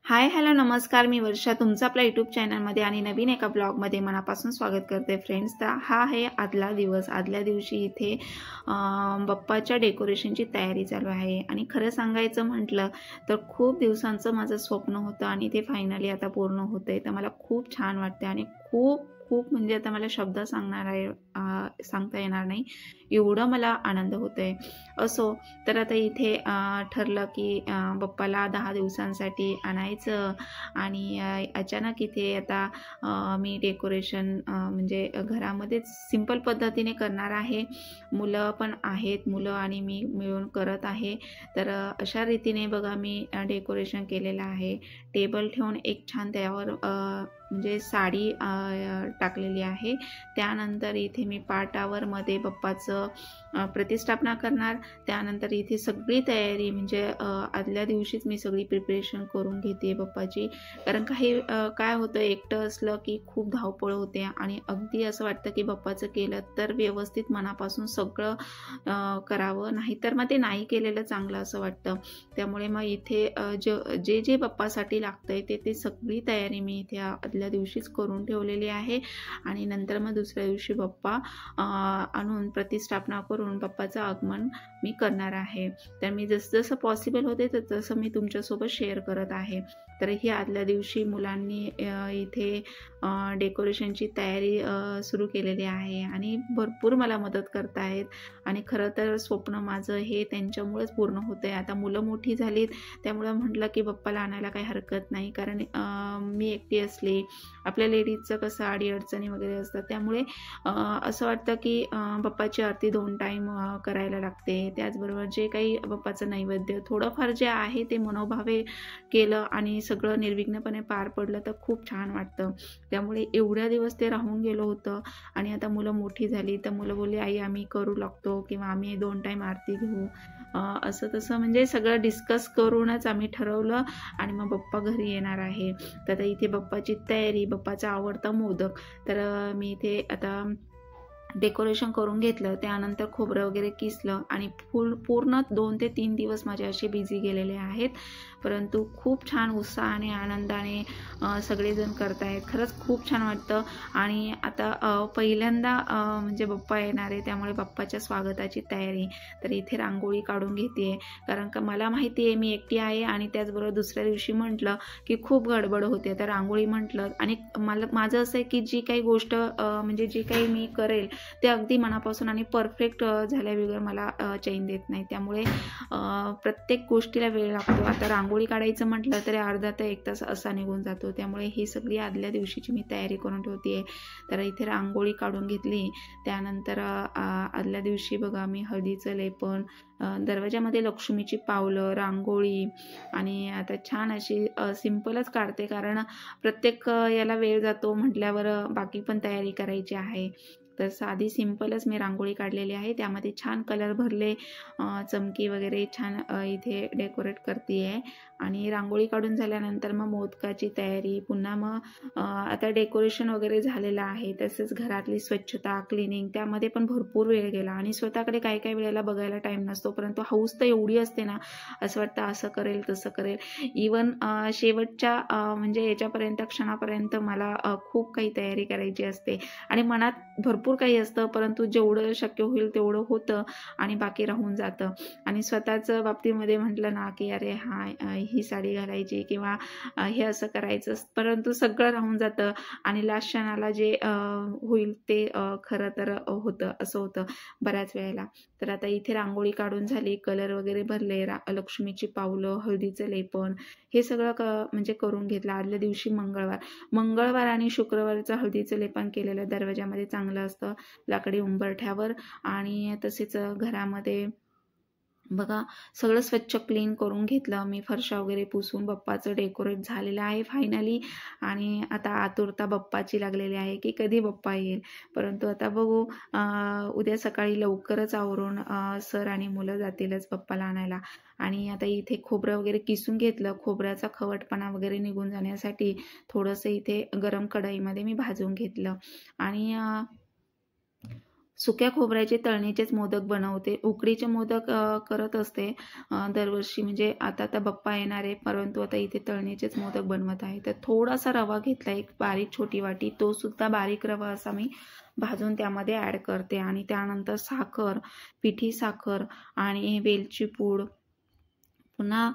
Hi hello नमस्कार, मी वर्षा तुमचं आपल्या यूट्यूब चॅनलमध्ये आणि नवीन एका ब्लॉगमध्ये मनापासून स्वागत करते फ्रेंड्स। तर हा आहे आदला दिवस। आदल्या दिवशी इथे बाप्पाच्या डेकोरेशनची तयारी चालू आहे आणि खरं सांगायचं म्हटलं तर खूप दिवसांचं माझं स्वप्न होतं आणि ते फायनली आता पूर्ण होतंय। तर मला खूप छान वाटते आणि खूप खूप म्हणजे आता मला शब्द सांगता येणार नाही, एवढं मला आनंद होतोय। असो, तर आता इथे ठरलं की बाप्पाला 10 दिवसांसाठी आणायचं आणि अचानक इथे आता मी डेकोरेशन म्हणजे घरामध्येच सिंपल पद्धतीने करणार आहे। मुलं पण आहेत, मुलं आणि मी मिळून करत आहे। तर अशा रीतीने बघा मी डेकोरेशन केलेलं आहे। टेबल ठेवून एक छान त्यावर म्हणजे साडी टाकलेली आहे। त्यानंतर इथे मी पाटावर मध्ये बाप्पाचं प्रतिष्ठापना करणार। त्यानंतर इथे सगळी तयारी म्हणजे आदल्या दिवशीच मी सगळी प्रिपरेशन करून घेते बाप्पाची, कारण काय होतं एकटं असलं की खूप धावपळ होते आणि अगदी असं वाटतं की बाप्पाचं केलं तर व्यवस्थित मनापासून सगळं करावं, नाहीतर मग ते नाही केलेलं चांगलं असं वाटतं। त्यामुळे मग इथे जे जे बाप्पासाठी लागतंय ते सगळी तयारी मी इथे आदल्या दिवशीच करून ठेवलेली आहे आणि नंतर मग दुसऱ्या दिवशी बाप्पा आणून प्रतिष्ठापना करून बाप्पाचं आगमन मी करणार आहे। तर मी जसं पॉसिबल होते तसं मी तुमच्यासोबत शेअर करत आहे। तर ही आदल्या दिवशी मुलांनी इथे डेकोरेशनची तयारी सुरू केलेली आहे आणि भरपूर मला मदत करतायत आणि खरं तर स्वप्न माझं हे त्यांच्यामुळेच पूर्ण होतंय। आता मुलं मोठी झालीत, त्यामुळं म्हटलं की बाप्पाला आणायला काही हरकत नाही, कारण मी एकटी असली, आपल्या लेडीजचं कसं अडीअडचणी वगैरे असतात, त्यामुळे असं वाटतं की बाप्पाची आरती 2 टाईम करायला लागते। त्याचबरोबर जे काही बाप्पाचं नैवेद्य थोडंफार जे आहे ते मनोभावे केलं आणि सगळं निर्विघ्नपणे पार पडलं तर खूप छान वाटतं। त्यामुळे एवढ्या दिवस ते राहून गेलं होतं आणि आता मुलं मोठी झाली तर मुलं बोलली, आई आम्ही करू लागतो किंवा आम्ही 2 टाईम आरती घेऊ, असं तसं म्हणजे सगळं डिस्कस करूनच आम्ही ठरवलं आणि मग बाप्पा घरी येणार आहे। तर आता इथे बाप्पाची तयारी, बाप्पाचा आवडता मोदक, तर मी इथे आता डेकोरेशन करून घेतलं। त्यानंतर खोबरं वगैरे किसलं आणि पूर्ण 2 ते 3 दिवस माझे असे बिझी गेलेले आहेत, परंतु खूप छान उत्साहाने आनंदाने सगळेजण करतायत। खरंच खूप छान वाटतं आणि आता पहिल्यांदा म्हणजे बाप्पा येणार आहे, त्यामुळे बाप्पाच्या स्वागताची तयारी। तर इथे रांगोळी काढून घेते, कारण का मला माहिती आहे मी एकटी आहे आणि त्याचबरोबर दुसऱ्या दिवशी म्हटलं की खूप गडबड होते, तर रांगोळी म्हटलं आणि माझं असं आहे की जी काही गोष्ट म्हणजे जे काही मी करेल ते अगदी मनापासून आणि परफेक्ट झाल्याबगैर मला चैन देत नाही, त्यामुळे प्रत्येक गोष्टीला वेळ लागतो। आता रांगोळी काढायचं म्हटलं तरी अर्धा ते 1 तास असा निघून जातो, त्यामुळे ही सगळी आदल्या दिवशीची मी तयारी करून ठेवते। तर इथे रांगोळी काढून घेतली। त्यानंतर आदल्या दिवशी बघा मी हळदीचं लेपन, दरवाजामध्ये लक्ष्मीची पावलं, रांगोळी आणि आता छान अशी सिंपलच काढते, कारण प्रत्येक याला वेळ जातो म्हटल्यावर बाकी पण तयारी करायची आहे। तर साधी सिंपलच मी रांगोळी काढलेली आहे, त्यामध्ये छान कलर भरले, चमकी वगैरे छान इथे डेकोरेट करते आहे। आणि रांगोळी काढून झाल्यानंतर मग मोदकाची तयारी, पुन्हा मग आता डेकोरेशन वगैरे झालेलं आहे, तसेच घरातली स्वच्छता, क्लिनिंग, त्यामध्ये पण भरपूर वेळ गेला आणि स्वतःकडे काही वेळेला बघायला टाईम नसतो, परंतु हौस तर एवढी असते ना, असं वाटतं असं करेल तसं करेल। इवन शेवटच्या म्हणजे याच्यापर्यंत क्षणापर्यंत मला खूप काही तयारी करायची असते आणि मनात भरपूर काही असतं, परंतु जेवढं शक्य होईल तेवढं होतं आणि बाकी राहून जातं। आणि स्वतःच्या बाबतीमध्ये म्हटलं ना की अरे ही साडी घालायची किंवा हे असं करायचं, परंतु सगळं राहून जातं आणि लास्ट क्षणाला जे होईल ते खरं तर होतं, असं होतं बऱ्याच वेळेला। तर आता इथे रांगोळी काढून झाली, कलर वगैरे भरले, लक्ष्मीची पावलं, हळदीचं लेपन, हे सगळं म्हणजे करून घेतलं। आदल्या दिवशी मंगळवार आणि शुक्रवारचं हळदीचं लेपन केलेलं दरवाजामध्ये चांगलं असतं, लाकडी उंबरठ्यावर। आणि तसेच घरामध्ये बघा सगळं स्वच्छ क्लीन करून घेतलं मी, फरशा वगैरे पुसून बाप्पाचं डेकोरेट झालेलं आहे फायनली। आणि आता आतुरता बाप्पाची लागलेली आहे की कधी बाप्पा येईल, परंतु आता बघू, उद्या सकाळी लवकरच आवरून सर आणि मुलं जातीलच बाप्पाला आणायला। आणि आता इथे खोबरं वगैरे किसून घेतलं, खोबऱ्याचा खवटपणा वगैरे निघून जाण्यासाठी थोडंसं इथे गरम कढईमध्ये मी भाजून घेतलं आणि सुक्या खोबऱ्याचे तळणीचेच मोदक बनवते. उकडीचे मोदक करत असते दरवर्षी, म्हणजे आता बप्पा येणार आहे, परंतु आता इथे तळणीचेच मोदक बनवत आहे. तर थोडासा रवा घेतला, एक बारीक छोटी वाटी, तो सुद्धा बारीक रवा असा मी भाजून त्यामध्ये ॲड करते. आणि त्यानंतर साखर, पिठी साखर आणि वेलची पूड, पुन्हा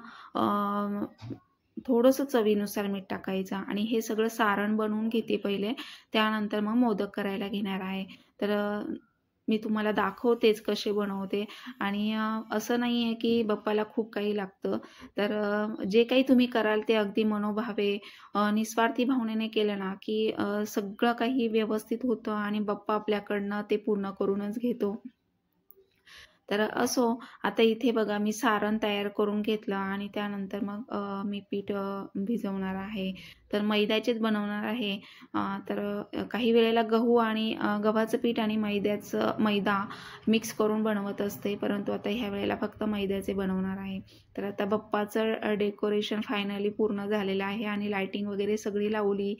थोडंसं चवीनुसार मीठ टाकायचं आणि हे सगळं सारण बनवून घेते पहिले, त्यानंतर मग मोदक करायला घेणार आहे. तर मी तुम्हाला दाखवतेच कसे बनवते. आणि असं नाही आहे की बाप्पाला खूप काही लागतं. तर जे काही तुम्ही कराल ते अगदी मनोभावे निस्वार्थी भावनेने केलं ना की सगळं काही व्यवस्थित होतं आणि बाप्पा आपल्याकडनं ते पूर्ण करूनच घेतो. तर असो, आता इथे बघा मी सारण तयार करून घेतलं आणि त्यानंतर मग मी पीठ भिजवणार आहे. तर मैद्याचेच बनवणार आहे. तर काही वेळेला गहू आणि गव्हाचं पीठ आणि मैदा मिक्स करून बनवत असते, परंतु आता ह्या वेळेला फक्त मैद्याचे बनवणार आहे. तर आता बाप्पाचं डेकोरेशन फायनली पूर्ण झालेलं आहे आणि लायटिंग वगैरे सगळी लावली,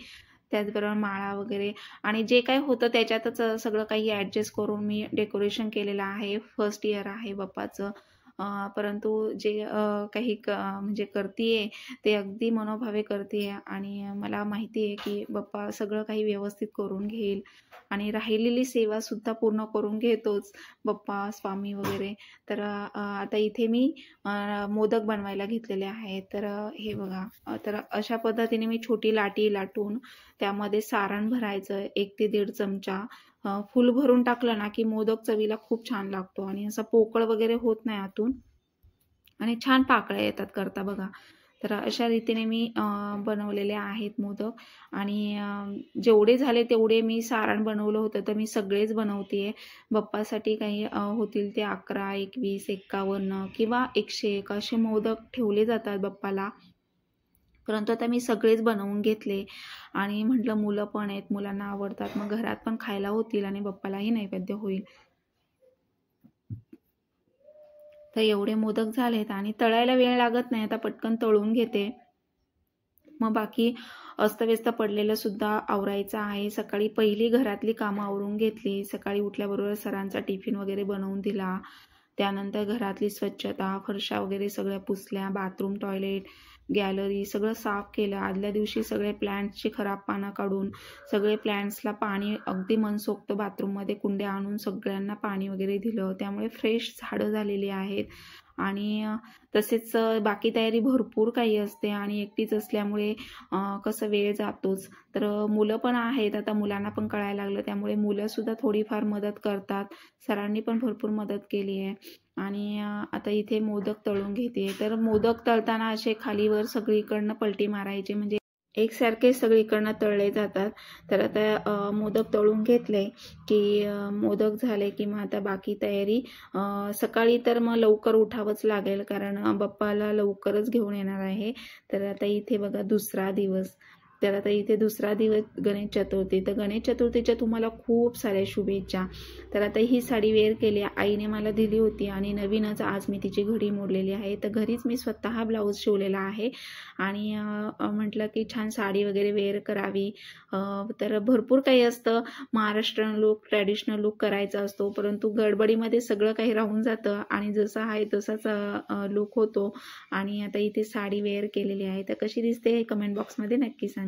त्याचबरोबर माळा वगैरे आणि जे काही होतं त्याच्यातच सगळं काही ॲडजस्ट करून मी डेकोरेशन केलेलं आहे. फर्स्ट इयर आहे बाप्पाचं, परंतु जे काही म्हणजे करतीये ते अगदी मनोभावे करतीये आणि मला माहिती आहे की बाप्पा सगळं काही व्यवस्थित करून घेईल आणि राहिलेली सेवासुद्धा पूर्ण करून घेतोच बाप्पा, स्वामी वगैरे. तर आता इथे मी मोदक बनवायला घेतलेले आहेत. तर हे बघा, तर अशा पद्धतीने मी छोटी लाटी लाटून त्यामध्ये सारण भरायचं 1 ते 1.5 चमचा. फुल भरून टाकलं ना की मोदक चवीला खूप छान लागतो आणि असा पोकळ वगैरे होत नाही आतून आणि छान पाकळ्या येतात करता बघा. तर अशा रीतीने मी बनवलेले आहेत मोदक आणि जेवढे झाले तेवढे मी सारण बनवलं होतं, तर मी सगळेच बनवते. बाप्पासाठी काही होतील ते 11, 21, 51 किंवा 101 असे मोदक ठेवले जातात बाप्पाला, परंतु आता मी सगळेच बनवून घेतले आणि म्हटलं मुलं पण आहेत, मुलांना आवडतात, मग घरात पण खायला होतील आणि बाप्पालाही नैवेद्य होईल. तर एवढे मोदक झालेत आणि तळायला वेळ लागत नाही, आता पटकन तळून घेते. मग बाकी अस्तव्यस्त पडलेलं सुद्धा आवरायचं आहे. सकाळी पहिली घरातली कामं आवरून घेतली. सकाळी उठल्याबरोबर सरांचा टिफिन वगैरे बनवून दिला. त्यानंतर घरातली स्वच्छता, फरशा वगैरे सगळ्या पुसल्या, बाथरूम, टॉयलेट, गॅलरी सगळं साफ केलं. आदल्या दिवशी सगळे प्लॅन्ट्सची खराब पानं काढून सगळे प्लॅन्ट्सला पाणी अगदी मनसोक्त बाथरूममध्ये कुंड्या आणून सगळ्यांना पाणी वगैरे दिलं. त्यामुळे फ्रेश झाडं झालेली आहेत आणि तसेच बाकी तयारी भरपूर काही असते आणि एकटीच असल्यामुळे कसं वेळ जातोच. तर मुलं पण आहेत, आता मुलांना पण कळायला लागलं, त्यामुळे मुलंसुद्धा थोडीफार मदत करतात. सरांनी पण भरपूर मदत केली आहे. आणि आता इथे मोदक तळून घेते. तर मोदक तळताना असे खालीवर सगळीकडनं पलटी मारायचे, म्हणजे एकसारखे सगळीकडनं तळले जातात. तर आता मोदक तळून घेतले की मोदक झाले की मग आता बाकी तयारी. सकाळी तर मग लवकर उठावंच लागेल, कारण बाप्पाला लवकरच घेऊन येणार आहे. तर आता इथे बघा दुसरा दिवस. तर आता इथे दुसरा दिवस गणेश चतुर्थी. तर गणेश चतुर्थीच्या तुम्हाला खूप साऱ्या शुभेच्छा. तर आता ही साडी वेअर केली, आईने मला दिली होती आणि नवीनच आज मी तिची घडी मोडलेली आहे. तर घरीच मी स्वतः ब्लाऊज शिवलेला आहे आणि म्हटलं की छान साडी वगैरे वेअर करावी. तर भरपूर काही असतं, महाराष्ट्रीयन लुक, ट्रॅडिशनल लुक करायचा असतो, परंतु गडबडीमध्ये सगळं काही राहून जातं आणि जसा आहे तसाच लुक होतो. आणि आता इथे साडी वेअर केलेली आहे. तर कशी दिसते हे कमेंट बॉक्समध्ये नक्की सांगा.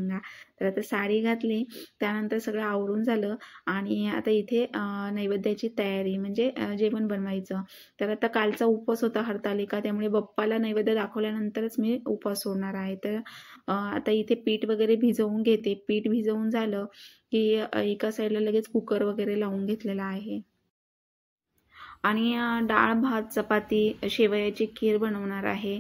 तर आता साडी घातली, त्यानंतर सगळं आवरून झालं आणि आता इथे नैवेद्याची तयारी, म्हणजे जेवण बनवायचं. तर आता कालचा उपवास होता हरतालिका, त्यामुळे बाप्पाला नैवेद्य दाखवल्यानंतरच मी उपवास सोडणार आहे. तर आता इथे पीठ वगैरे भिजवून घेते. पीठ भिजवून झालं की एका साईडला लगेच कुकर वगैरे लावून घेतलेला आहे आणि डाळ, भात, चपाती, शेवयाची खीर बनवणार आहे,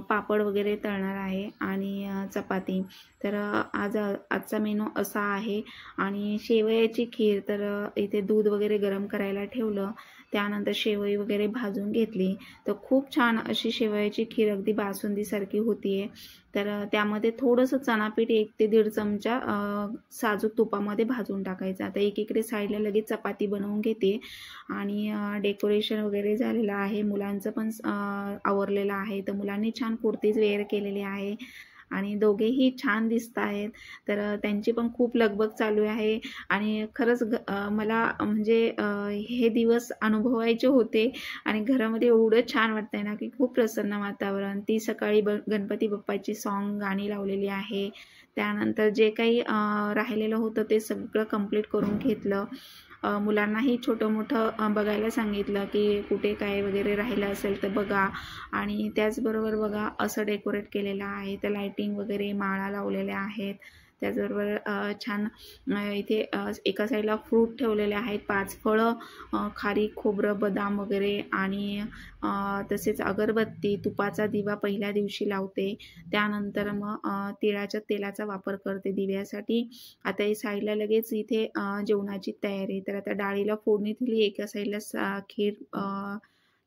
पापड वगैरे तळणार आहे आणि चपाती. तर आजचा मेनू असा आहे. आणि शेवयाची खीर, तर इथे दूध वगैरे गरम करायला ठेवलं, त्यानंतर शेवई वगैरे भाजून घेतली. तर खूप छान अशी शेवयाची खीर अगदी बासुंदीसारखी होतीये. तर त्यामध्ये थोडंसं चणापीठ 1 ते 1.5 चमचा साजूक तुपामध्ये भाजून टाकायचं. आता एकीकडे साईडला लगेच चपाती बनवून घेते आणि डेकोरेशन वगैरे झालेलं आहे. मुलांचं पण आवरलेलं आहे. तर मुलांनी छान कुर्तीज वेअर केलेली आहे आणि दोघेही छान दिसत आहेत. तर त्यांची पण खूप लगबग चालू आहे आणि खरंच मला म्हणजे हे दिवस अनुभवायचे होते आणि घरामध्ये एवढं छान वाटतंय ना की खूप प्रसन्न वातावरण. ती सकाळी गणपती बाप्पाची गाणी लावलेली आहे. त्यानंतर जे काही राहिलेलं होतं ते सगळं कंप्लीट करून घेतलं. मुलांनाही छोटं मोठं बघायला सांगितलं की कुठे काय वगैरे राहिलं असेल तर बघा. आणि त्याचबरोबर बघा असं डेकोरेट केलेलं आहे. त्या लाइटिंग वगैरे माळा लावलेल्या आहेत. त्याचबरोबर छान इथे एका साईडला फ्रूट ठेवलेले आहेत, 5 फळं, खारीक, खोबरं, बदाम वगैरे आणि तसेच अगरबत्ती, तुपाचा दिवा पहिल्या दिवशी लावते. त्यानंतर मग तिळाच्या तेलाचा वापर करते दिव्यासाठी. आता ही साईडला लगेच इथे जेवणाची तयारी. तर आता डाळीला फोडणी दिली. एका साईडला खीर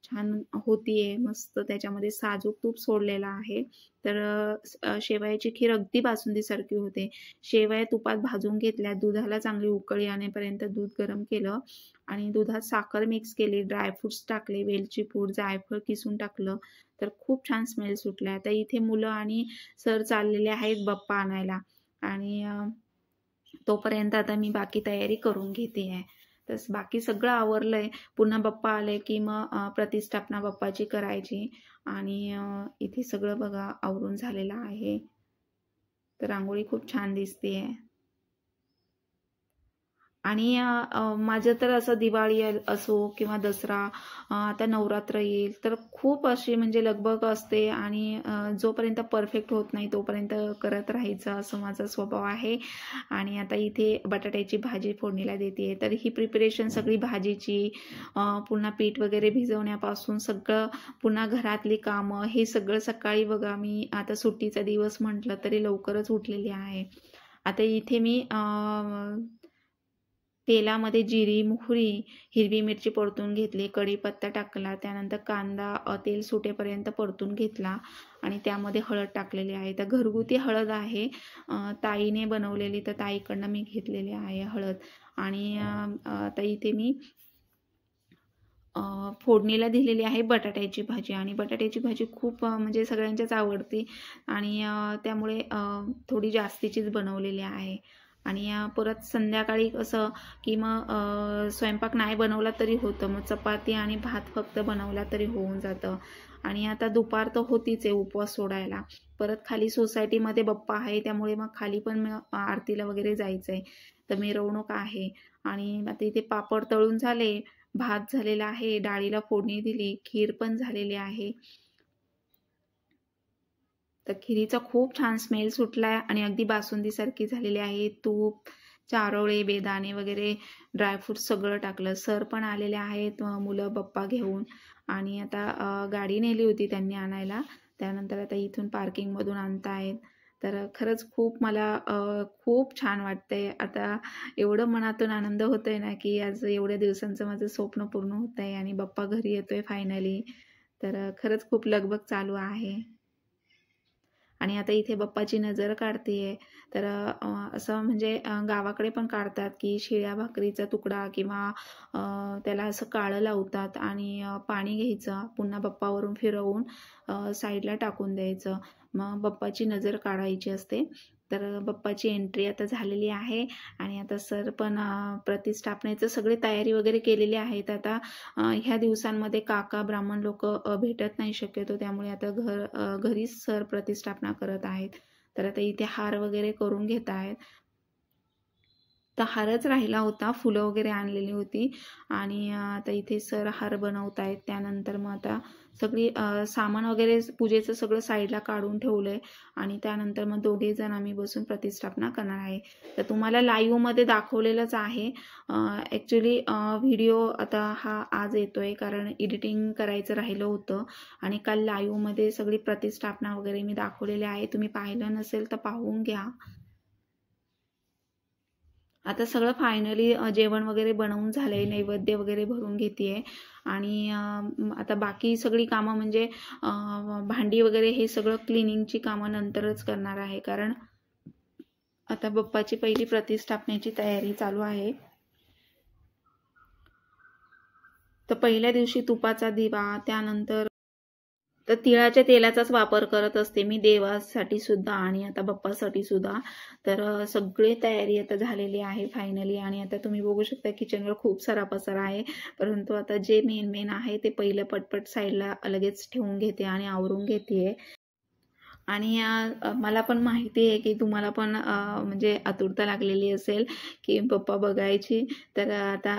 छान होतीये मस्त. त्याच्यामध्ये साजूक तूप सोडलेलं आहे. तर शेवयाची खीर अगदी बासुंदीसारखी होते. शेवया तुपात भाजून घेतल्या. दुधाला चांगली उकळी आणेपर्यंत दूध गरम केलं आणि दुधात साखर मिक्स केली, ड्रायफ्रुट्स टाकले, वेलची पूड, जायफळ किसून टाकलं. तर खूप छान स्मेल सुटला. आता इथे मुलं आणि सर चाललेले आहेत बाप्पा आणायला आणि तोपर्यंत आता मी बाकी तयारी करून घेते आहे. तर बाकी सगळं आवरलंय. पुन्हा बाप्पा आले की मग प्रतिष्ठापना बाप्पाची करायची आणि इथे सगळं बघा आवरून झालेलं आहे. तर रांगोळी खूप छान दिसतेय. आणि माझं तर असं दिवाळी असो किंवा दसरा, आता नवरात्र येईल तर खूप अशी म्हणजे लगबग असते आणि जोपर्यंत परफेक्ट होत नाही तोपर्यंत करत राहायचं असं माझा स्वभाव आहे. आणि आता इथे बटाट्याची भाजी फोडणीला देते. तर ही प्रिपरेशन सगळी भाजीची, पुन्हा पीठ वगैरे भिजवण्यापासून सगळं, पुन्हा घरातली कामं, हे सगळं सकाळी बघा मी आता सुट्टीचा दिवस म्हटलं तरी लवकरच उठलेली आहे. आता इथे मी तेलामध्ये जिरी, मोहरी, हिरवी मिरची परतून घेतली, कढीपत्ता टाकला, त्यानंतर कांदा तेल सुटेपर्यंत परतून घेतला आणि त्यामध्ये हळद टाकलेली आहे. तर घरगुती हळद आहे, ताईने बनवलेली, तर ताईकडनं मी घेतलेली आहे हळद. आणि आता इथे मी फोडणीला दिलेली आहे बटाट्याची भाजी आणि बटाट्याची भाजी खूप म्हणजे सगळ्यांच्याच आवडते आणि त्यामुळे थोडी जास्तीचीच बनवलेली आहे. आणि परत संध्याकाळी कसं की मग स्वयंपाक नाही बनवला तरी होतं, मग चपाती आणि भात फक्त बनवला तरी होऊन जातं. आणि आता दुपार तर होतीच आहे उपवास सोडायला. परत खाली सोसायटीमध्ये बाप्पा आहे त्यामुळे मग खाली पण आरतीला वगैरे जायचं आहे. तर मिरवणूक आहे आणि आता इथे पापड तळून झाले, भात झालेला आहे, डाळीला फोडणी दिली, खीर पण झालेली आहे. तर खिरीचा खूप छान स्मेल सुटलाय आणि अगदी बासुंदीसारखी झालेली आहे. तूप, चारोळे, बेदाणे वगैरे ड्रायफ्रूट सगळं टाकलं. सर पण आलेले आहेत, मुलं बाप्पा घेऊन. आणि आता गाडी नेली होती त्यांनी आणायला. त्यानंतर आता इथून पार्किंगमधून आणतायत. तर खरंच खूप मला खूप छान वाटतंय. आता एवढं मनातून आनंद होतोय ना की आज एवढ्या दिवसांचं माझं स्वप्न पूर्ण होत आहे आणि बाप्पा घरी येतोय फायनली. तर खरंच खूप लगबग चालू आहे. आणि आता इथे बाप्पाची नजर काढतेय. तर असं म्हणजे गावाकडे पण काढतात की शिळ्या भाकरीचा तुकडा किंवा त्याला असं काळं लावतात आणि पाणी घ्यायचं, पुन्हा बाप्पावरून फिरवून साईडला टाकून द्यायचं, मग बाप्पाची नजर काढायची असते. तर बाप्पाची एंट्री आता झालेली आहे आणि आता सर पण प्रतिष्ठापनेचं सगळी तयारी वगैरे केलेली आहेत. आता ह्या दिवसांमध्ये काका ब्राह्मण लोक भेटत नाही शक्यतो, त्यामुळे आता घरीच सर प्रतिष्ठापना करत आहेत. तर आता इथे हार वगैरे करून घेत आहेत. तर हारच राहिला होता, फुलं वगैरे आणलेली होती आणि आता इथे सर हार बनवत आहेत. त्यानंतर मग आता सगळी सामान वगैरे पूजेचं सगळं साईडला काढून ठेवलंय आणि त्यानंतर मग दोघे जण आम्ही बसून प्रतिष्ठापना करणार आहे. तर तुम्हाला लाईव्हमध्ये दाखवलेलंच आहे. ॲक्च्युली व्हिडिओ आता हा आज येतोय कारण एडिटिंग करायचं राहिलं होतं आणि काल लाईव्हमध्ये सगळी प्रतिष्ठापना वगैरे मी दाखवलेली आहे. तुम्ही पाहिलं नसेल तर पाहून घ्या. आता सगळं फायनली जेवण वगैरे बनवून झालंय, नैवेद्य वगैरे भरून घेतेय आणि आता बाकी सगळी कामं म्हणजे भांडी वगैरे हे सगळं क्लिनिंगची कामं नंतरच करणार आहे, कारण आता बाप्पाची पहिली प्रतिष्ठापनेची तयारी चालू आहे. तर पहिल्या दिवशी तुपाचा दिवा, त्यानंतर तर तिळाच्या तेलाचाच वापर करत असते मी देवासाठी सुद्धा आणि आता बाप्पासाठी सुद्धा. तर सगळी तयारी आता झालेली आहे फायनली. आणि आता तुम्ही बघू शकता किचनवर खूप सारा पसारा आहे, परंतु आता जे मेन आहे ते पहिलं पटपट साईडला लगेच ठेवून घेते आणि आवरून घेते. आणि मला पण माहिती आहे की तुम्हाला पण म्हणजे आतुरता लागलेली असेल की बाप्पा बघायची. तर आता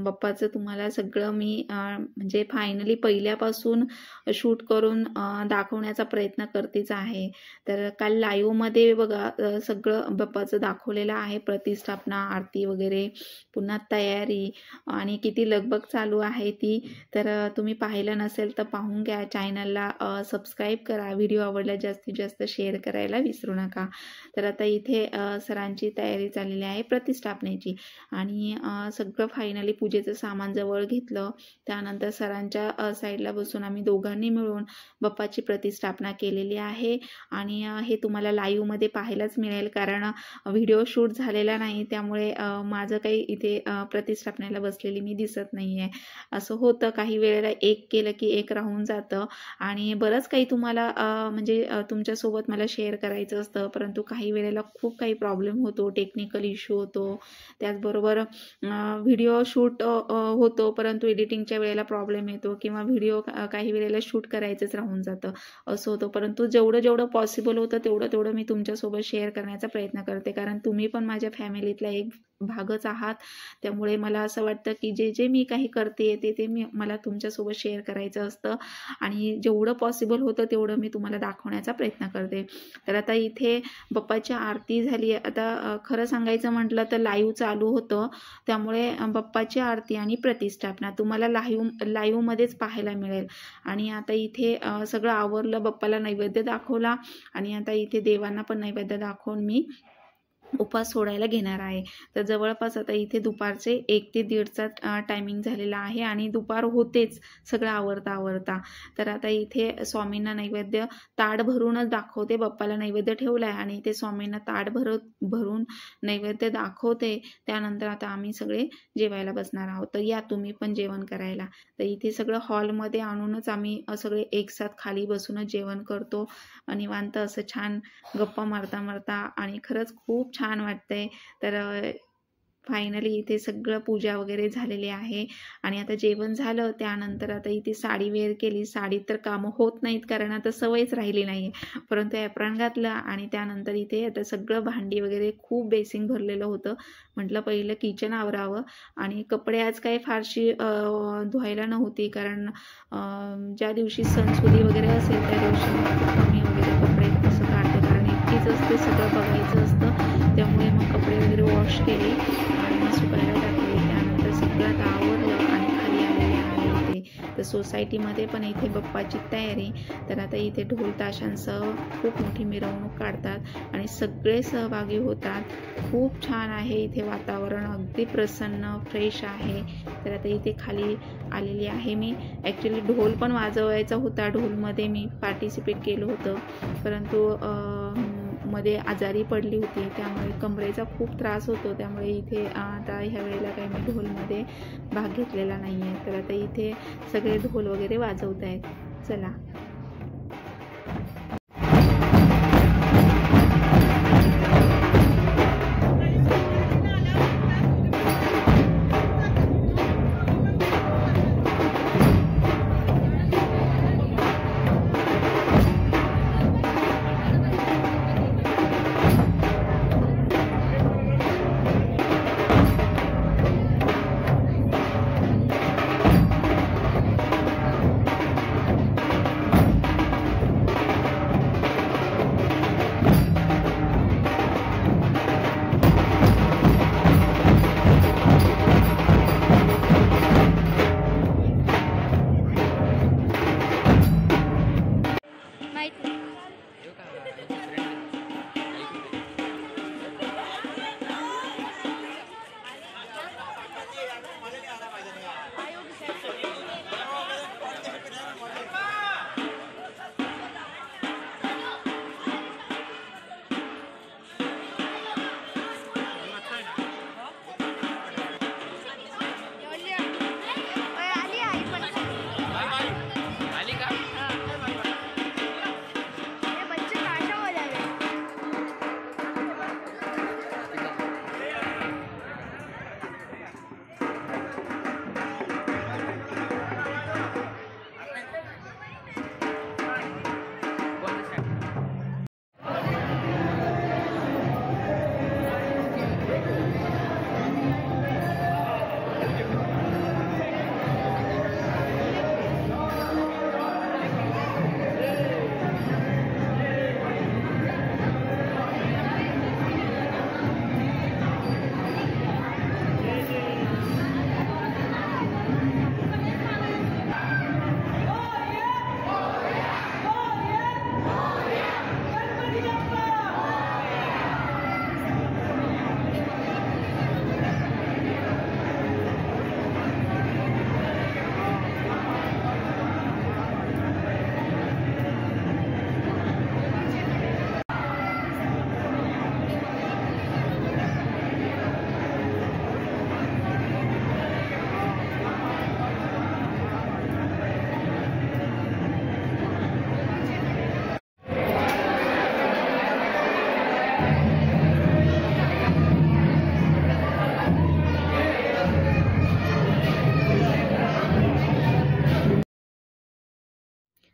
बाप्पाचं तुम्हाला सगळं मी म्हणजे फायनली पहिल्यापासून शूट करून दाखवण्याचा प्रयत्न करतेच आहे. तर काल लाईव्हमध्ये बघा सगळं बाप्पाचं दाखवलेलं आहे, प्रतिष्ठापना, आरती वगैरे, पुन्हा तयारी आणि किती लगबग चालू आहे ती. तर तुम्ही पाहिलं नसेल तर पाहून घ्या, चॅनलला सबस्क्राईब करा, व्हिडिओ आवडला जास्तीत जास्त शेअर करायला विसरू नका. तर आता इथे सरांची तयारी चाललेली आहे प्रतिष्ठापनेची आणि सगळं फायनली पूजेचं सामान जवळ घेतलं. त्यानंतर सरांच्या साईडला बसून आम्ही दोघांनी मिळून बाप्पाची प्रतिष्ठापना केलेली आहे. आणि हे तुम्हाला लाईव्हमध्ये पाहायलाच मिळेल, कारण व्हिडिओ शूट झालेला नाही, त्यामुळे माझं काही इथे प्रतिष्ठापनेला बसलेली मी दिसत नाही आहे. असं होतं काही वेळेला, एक केलं की एक राहून जातं आणि बरंच काही तुम्हाला म्हणजे तुमच्यासोबत मला शेअर करायचं असतं, परंतु काही वेळेला खूप काही प्रॉब्लेम होतो, टेक्निकल इश्यू होतो. त्याचबरोबर व्हिडिओ शूट होतो परंतु एडिटिंगच्या वेळेला प्रॉब्लेम येतो, किंवा व्हिडिओ काही वेळेला शूट करायचंच राहून जातं, असं होतं. परंतु जेवढं पॉसिबल होतं तेवढं मी तुमच्यासोबत शेअर करण्याचा प्रयत्न करते, कारण तुम्ही पण माझ्या फॅमिलीतला एक भागच आहात. त्यामुळे मला असं वाटतं की जे मी काही करते ते मला तुमच्यासोबत शेअर करायचं असतं आणि जेवढं पॉसिबल होतं तेवढं मी तुम्हाला दाखवण्याचा प्रयत्न करते. तर आता इथे बाप्पाची आरती झाली. आता खरं सांगायचं म्हटलं तर लाईव्ह चालू होतं, त्यामुळे बाप्पाची आरती आणि प्रतिष्ठापना तुम्हाला लाईव्हमध्येच पाहायला मिळेल. आणि आता इथे सगळं आवरलं, बाप्पाला नैवेद्य दाखवला आणि आता इथे देवांना पण नैवेद्य दाखवून मी उपवास सोडायला घेणार आहे. तर जवळपास आता इथे दुपारचे 1 ते 1:30चा टायमिंग झालेला आहे आणि दुपार होतेच सगळं आवरता. तर आता इथे स्वामींना नैवेद्य ताट भरूनच दाखवते. बाप्पाला नैवेद्य ठेवलाय आणि ते स्वामींना ताट भरून नैवेद्य दाखवते. त्यानंतर आता आम्ही सगळे जेवायला बसणार आहोत. तर या तुम्ही पण जेवण करायला. तर इथे सगळं हॉलमध्ये आणूनच आम्ही सगळे एकसाथ खाली बसूनच जेवण करतो आणि निवांत असं छान गप्पा मारता आणि खरंच खूप छान वाटतंय. तर फायनली इथे सगळं पूजा वगैरे झालेली आहे आणि आता जेवण झालं. त्यानंतर आता इथे साडी वेअर केली. साडीत तर कामं होत नाहीत कारण आता सवयच राहिली नाही, परंतु ॲप्रॉन घातलं आणि त्यानंतर इथे आता सगळं भांडी वगैरे खूप बेसिंग भरलेलं होतं. म्हटलं पहिलं किचन आवरावं आणि कपडे आज काही फारशी धुवायला नव्हती, कारण ज्या दिवशी सणसुदी वगैरे असेल त्या दिवशी कमी वगैरे कपडे कसं काढते, कारण एकटीच असते, सगळं बघायचं असतं. त्यामुळे मग कपडे वगैरे वॉश केले आणि सुकायला टाकले. त्यानंतर सगळं आवरलं आणि खाली आलेले आहे इथे. तर सोसायटीमध्ये पण इथे बाप्पाची तयारी. तर आता इथे ढोल ताशांसह खूप मोठी मिरवणूक काढतात आणि सगळे सहभागी होतात. खूप छान आहे इथे वातावरण, अगदी प्रसन्न फ्रेश आहे. तर आता इथे खाली आलेली आहे मी. ॲक्च्युली ढोल पण वाजवायचा होता, ढोलमध्ये मी पार्टिसिपेट केलं होतं, परंतु मध्ये आजारी पडली होती, त्यामुळे कमरेचा खूप त्रास होतो. त्यामुळे इथे आता ह्या वेळेला काही मी ढोलमध्ये भाग घेतलेला नाही आहे. तर आता इथे सगळे ढोल वगैरे वाजवत आहेत. चला.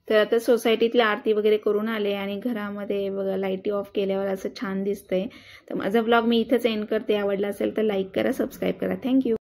तर आता सोसायटीतली आरती वगैरे करून आले आणि घरामध्ये बघा लाईटी ऑफ केल्यावर असं छान दिसतंय. तर माझा ब्लॉग मी इथेच एंड करते. आवडला असेल तर लाईक करा, सबस्क्राईब करा. थँक्यू.